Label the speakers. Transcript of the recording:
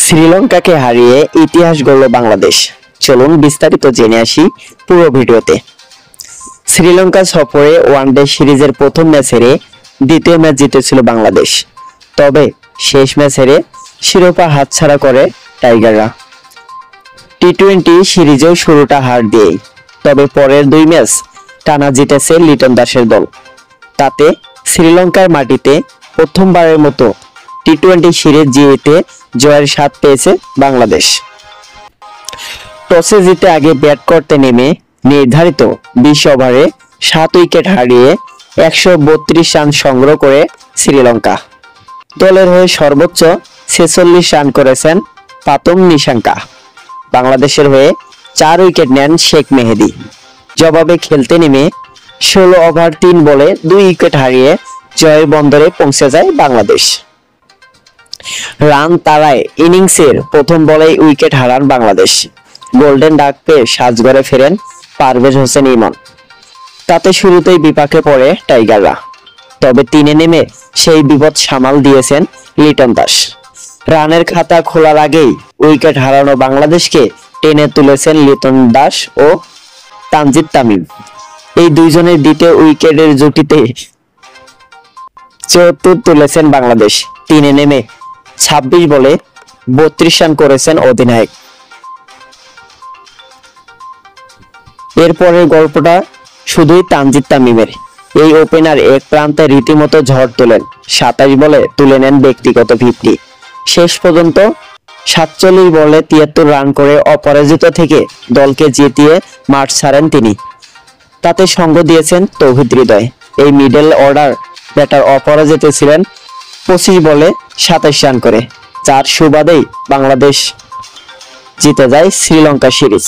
Speaker 1: শ্রীলঙ্কাকে হারিয়ে ইতিহাস গড়ল বাংলাদেশ। চলুন বিস্তারিত জেনে আসি পুরো ভিডিওতে। শ্রীলঙ্কা সফরে ওয়ানডে সিরিজের প্রথম ম্যাচে দ্বিতীয় ম্যাচ জিতেছিল বাংলাদেশ। তবে শেষ ম্যাচে শিরোপা হাতছাড়া করে টাইগাররা। টি-20 সিরিজেও শুরুটা হার দিয়েই, তবে পরের দুই ম্যাচ টানা জিতেছে লিটন দাসের দল। তাতে শ্রীলঙ্কার মাটিতে প্রথমবারের মতো টি-20 সিরিজ জিতে জয়ের স্বাদ পেয়েছে বাংলাদেশ। টসে জিতে আগে ব্যাট করতে নেমে নির্ধারিত 20 ওভারে 7 উইকেট হারিয়ে 132 রান সংগ্রহ করে শ্রীলঙ্কা। দলের হয়ে সর্বোচ্চ 46 রান করেছেন পাতম নিশাঙ্কা। বাংলাদেশের হয়ে 4 উইকেট নেন শেখ মেহেদী। জবাবে খেলতে নেমে 16 ওভার 3 বলে 2 উইকেট হারিয়ে জয়ের বন্দরে পৌঁছে যায় বাংলাদেশ। রান তাড়ায় ইনিংসের প্রথম বলেই উইকেট হারান বাংলাদেশ। গোল্ডেন ডাক পেয়ে সাজঘরে ফেরেন পারভেজ হোসেন ইমন। তাতে শুরুতেই বিপাকে পড়ে টাইগাররা, তবে 3-এ নেমে সেই বিপদ সামাল দিয়েছেন লিটন দাস। রানের খাতা খোলার আগেই উইকেট হারানো বাংলাদেশকে টেনে তুলেছেন লিটন দাস ও তানজিদ তামিম। এই দুইজনের দ্বিতীয় উইকেটের জুটিতে 74 তুলেছেন বাংলাদেশ। 3-এ নেমে 26 বলে 32 রান করেছেন অধিনায়ক। এরপরের গল্পটা শুধুই তানজিদ তামিমের। এই ওপেনার এক প্রান্তে রীতিমতো ঝড় তোলেন। 27 বলে তুলে নেন ব্যক্তিগত 50। শেষ পর্যন্ত 47 বলে 73 রান করে অপরাজিত থেকে দলকে জিতিয়ে মাঠ ছাড়েন তিনি। তাতে সঙ্গ দিয়েছেন তৌহিদ হৃদয়। এই মিডল অর্ডার ব্যাটার অপরাজিত ছিলেন 25 বলে 27 রান করে, যার সুবাদেই বাংলাদেশ জিতে যায় শ্রীলঙ্কা সিরিজ।